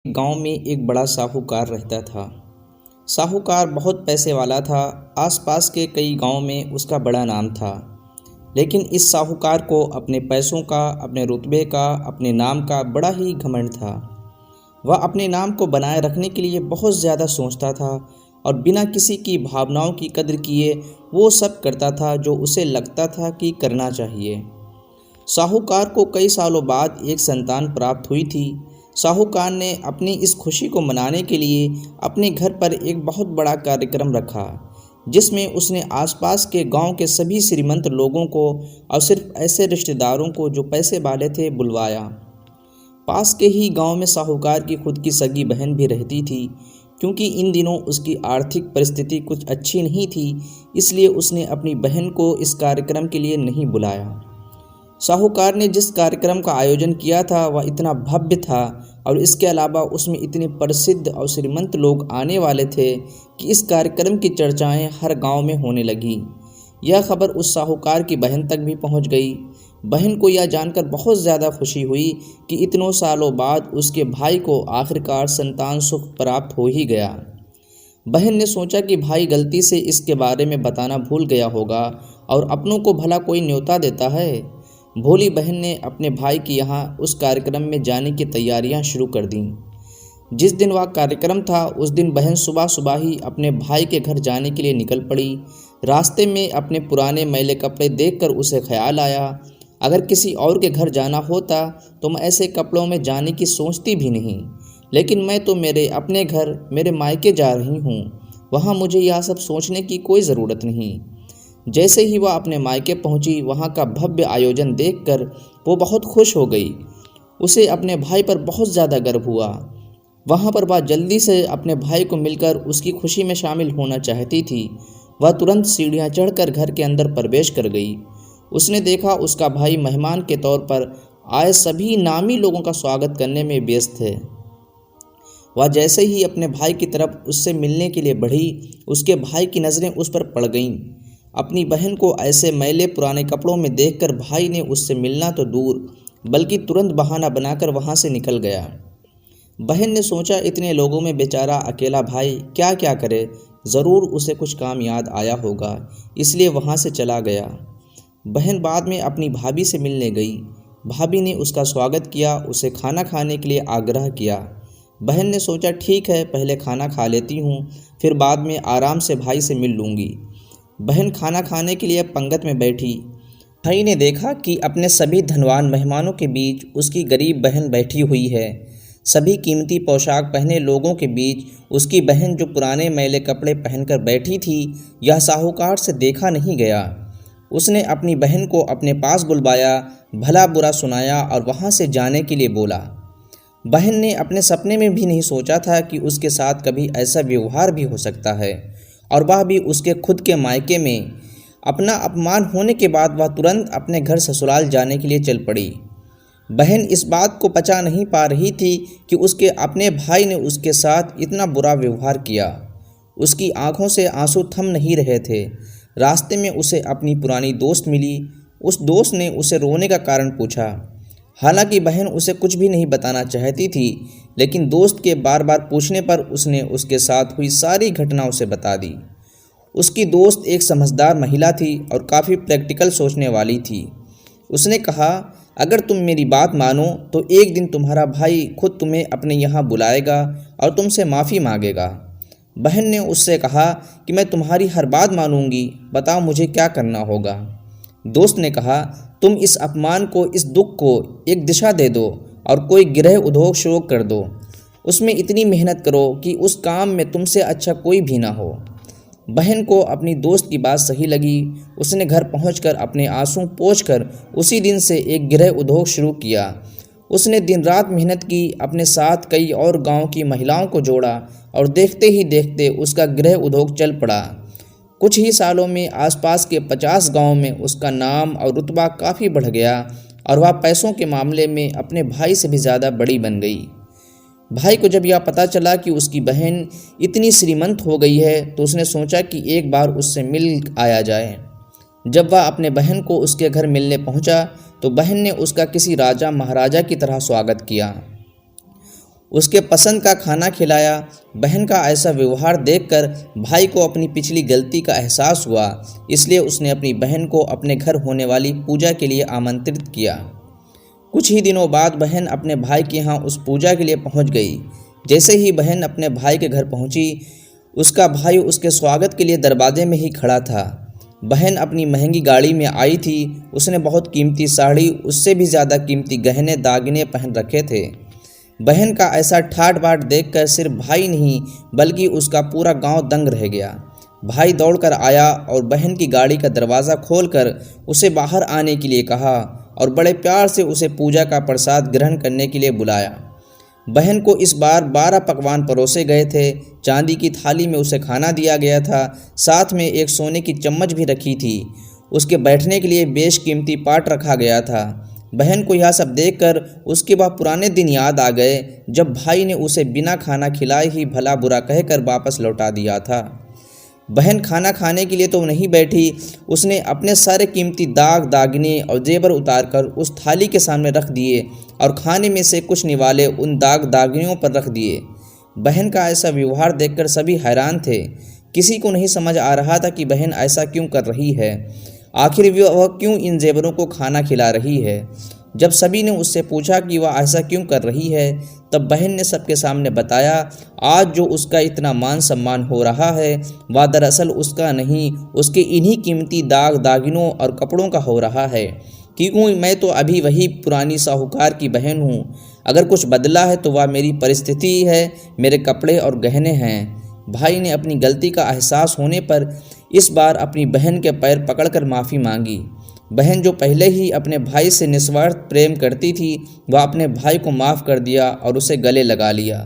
गांव में एक बड़ा साहूकार रहता था। साहूकार बहुत पैसे वाला था। आसपास के कई गांव में उसका बड़ा नाम था। लेकिन इस साहूकार को अपने पैसों का, अपने रुतबे का, अपने नाम का बड़ा ही घमंड था। वह अपने नाम को बनाए रखने के लिए बहुत ज़्यादा सोचता था और बिना किसी की भावनाओं की कद्र किए वो सब करता था जो उसे लगता था कि करना चाहिए। साहूकार को कई सालों बाद एक संतान प्राप्त हुई थी। साहूकार ने अपनी इस खुशी को मनाने के लिए अपने घर पर एक बहुत बड़ा कार्यक्रम रखा, जिसमें उसने आसपास के गांव के सभी श्रीमंत लोगों को और सिर्फ ऐसे रिश्तेदारों को जो पैसे वाले थे बुलवाया। पास के ही गांव में साहूकार की खुद की सगी बहन भी रहती थी। क्योंकि इन दिनों उसकी आर्थिक परिस्थिति कुछ अच्छी नहीं थी, इसलिए उसने अपनी बहन को इस कार्यक्रम के लिए नहीं बुलाया। साहूकार ने जिस कार्यक्रम का आयोजन किया था वह इतना भव्य था और इसके अलावा उसमें इतने प्रसिद्ध और श्रीमंत लोग आने वाले थे कि इस कार्यक्रम की चर्चाएं हर गांव में होने लगी। यह खबर उस साहूकार की बहन तक भी पहुंच गई। बहन को यह जानकर बहुत ज़्यादा खुशी हुई कि इतनों सालों बाद उसके भाई को आखिरकार संतान सुख प्राप्त हो ही गया। बहन ने सोचा कि भाई गलती से इसके बारे में बताना भूल गया होगा और अपनों को भला कोई न्योता देता है। भोली बहन ने अपने भाई के यहाँ उस कार्यक्रम में जाने की तैयारियां शुरू कर दीं। जिस दिन वह कार्यक्रम था उस दिन बहन सुबह सुबह ही अपने भाई के घर जाने के लिए निकल पड़ी। रास्ते में अपने पुराने मैले कपड़े देखकर उसे ख्याल आया, अगर किसी और के घर जाना होता तो मैं ऐसे कपड़ों में जाने की सोचती भी नहीं, लेकिन मैं तो मेरे अपने घर, मेरे मायके जा रही हूँ। वहाँ मुझे यह सब सोचने की कोई ज़रूरत नहीं। जैसे ही वह अपने मायके पहुंची, वहां का भव्य आयोजन देखकर वो बहुत खुश हो गई। उसे अपने भाई पर बहुत ज़्यादा गर्व हुआ। वहां पर वह जल्दी से अपने भाई को मिलकर उसकी खुशी में शामिल होना चाहती थी। वह तुरंत सीढ़ियां चढ़कर घर के अंदर प्रवेश कर गई। उसने देखा उसका भाई मेहमान के तौर पर आए सभी नामी लोगों का स्वागत करने में व्यस्त है। वह जैसे ही अपने भाई की तरफ उससे मिलने के लिए बढ़ी, उसके भाई की नज़रें उस पर पड़ गईं। अपनी बहन को ऐसे मैले पुराने कपड़ों में देखकर भाई ने उससे मिलना तो दूर बल्कि तुरंत बहाना बनाकर वहां से निकल गया। बहन ने सोचा इतने लोगों में बेचारा अकेला भाई क्या क्या करे, ज़रूर उसे कुछ काम याद आया होगा, इसलिए वहां से चला गया। बहन बाद में अपनी भाभी से मिलने गई। भाभी ने उसका स्वागत किया, उसे खाना खाने के लिए आग्रह किया। बहन ने सोचा ठीक है, पहले खाना खा लेती हूँ, फिर बाद में आराम से भाई से मिल लूँगी। बहन खाना खाने के लिए पंगत में बैठी। भाई ने देखा कि अपने सभी धनवान मेहमानों के बीच उसकी गरीब बहन बैठी हुई है। सभी कीमती पोशाक पहने लोगों के बीच उसकी बहन जो पुराने मैले कपड़े पहनकर बैठी थी, यह साहूकार से देखा नहीं गया। उसने अपनी बहन को अपने पास बुलवाया, भला बुरा सुनाया और वहाँ से जाने के लिए बोला। बहन ने अपने सपने में भी नहीं सोचा था कि उसके साथ कभी ऐसा व्यवहार भी हो सकता है, और वह भी उसके खुद के मायके में। अपना अपमान होने के बाद वह तुरंत अपने घर ससुराल जाने के लिए चल पड़ी। बहन इस बात को पचा नहीं पा रही थी कि उसके अपने भाई ने उसके साथ इतना बुरा व्यवहार किया। उसकी आंखों से आंसू थम नहीं रहे थे। रास्ते में उसे अपनी पुरानी दोस्त मिली। उस दोस्त ने उसे रोने का कारण पूछा। हालांकि बहन उसे कुछ भी नहीं बताना चाहती थी, लेकिन दोस्त के बार बार पूछने पर उसने उसके साथ हुई सारी घटना उसे बता दी। उसकी दोस्त एक समझदार महिला थी और काफ़ी प्रैक्टिकल सोचने वाली थी। उसने कहा, अगर तुम मेरी बात मानो तो एक दिन तुम्हारा भाई खुद तुम्हें अपने यहाँ बुलाएगा और तुमसे माफ़ी मांगेगा। बहन ने उससे कहा कि मैं तुम्हारी हर बात मानूंगी, बताओ मुझे क्या करना होगा। दोस्त ने कहा, तुम इस अपमान को, इस दुख को एक दिशा दे दो और कोई गृह उद्योग शुरू कर दो। उसमें इतनी मेहनत करो कि उस काम में तुमसे अच्छा कोई भी ना हो। बहन को अपनी दोस्त की बात सही लगी। उसने घर पहुंचकर अपने आंसू पोंछकर उसी दिन से एक गृह उद्योग शुरू किया। उसने दिन रात मेहनत की, अपने साथ कई और गांव की महिलाओं को जोड़ा और देखते ही देखते उसका गृह उद्योग चल पड़ा। कुछ ही सालों में आसपास के 50 गांवों में उसका नाम और रुतबा काफ़ी बढ़ गया और वह पैसों के मामले में अपने भाई से भी ज़्यादा बड़ी बन गई। भाई को जब यह पता चला कि उसकी बहन इतनी श्रीमंत हो गई है तो उसने सोचा कि एक बार उससे मिल आया जाए। जब वह अपने बहन को उसके घर मिलने पहुंचा तो बहन ने उसका किसी राजा महाराजा की तरह स्वागत किया। उसके पसंद का खाना खिलाया। बहन का ऐसा व्यवहार देखकर भाई को अपनी पिछली गलती का एहसास हुआ, इसलिए उसने अपनी बहन को अपने घर होने वाली पूजा के लिए आमंत्रित किया। कुछ ही दिनों बाद बहन अपने भाई के यहाँ उस पूजा के लिए पहुँच गई। जैसे ही बहन अपने भाई के घर पहुँची, उसका भाई उसके स्वागत के लिए दरवाजे में ही खड़ा था। बहन अपनी महंगी गाड़ी में आई थी। उसने बहुत कीमती साड़ी, उससे भी ज़्यादा कीमती गहने दागिने पहन रखे थे। बहन का ऐसा ठाट बाट देखकर सिर्फ भाई नहीं बल्कि उसका पूरा गांव दंग रह गया। भाई दौड़कर आया और बहन की गाड़ी का दरवाज़ा खोलकर उसे बाहर आने के लिए कहा और बड़े प्यार से उसे पूजा का प्रसाद ग्रहण करने के लिए बुलाया। बहन को इस बार 12 पकवान परोसे गए थे। चांदी की थाली में उसे खाना दिया गया था, साथ में एक सोने की चम्मच भी रखी थी। उसके बैठने के लिए बेशकीमती पाट रखा गया था। बहन को यह सब देखकर उसके वह पुराने दिन याद आ गए जब भाई ने उसे बिना खाना खिलाए ही भला बुरा कहकर वापस लौटा दिया था। बहन खाना खाने के लिए तो नहीं बैठी, उसने अपने सारे कीमती दाग दागिने और जेवर उतारकर उस थाली के सामने रख दिए और खाने में से कुछ निवाले उन दाग दागिनों पर रख दिए। बहन का ऐसा व्यवहार देखकर सभी हैरान थे। किसी को नहीं समझ आ रहा था कि बहन ऐसा क्यों कर रही है, आखिर वह क्यों इन जेवरों को खाना खिला रही है। जब सभी ने उससे पूछा कि वह ऐसा क्यों कर रही है, तब बहन ने सबके सामने बताया, आज जो उसका इतना मान सम्मान हो रहा है वह दरअसल उसका नहीं, उसके इन्हीं कीमती दाग दागिनों और कपड़ों का हो रहा है। क्योंकि मैं तो अभी वही पुरानी साहूकार की बहन हूँ। अगर कुछ बदला है तो वह मेरी परिस्थिति है, मेरे कपड़े और गहने हैं। भाई ने अपनी गलती का एहसास होने पर इस बार अपनी बहन के पैर पकड़कर माफ़ी मांगी। बहन जो पहले ही अपने भाई से निस्वार्थ प्रेम करती थी, वह अपने भाई को माफ़ कर दिया और उसे गले लगा लिया।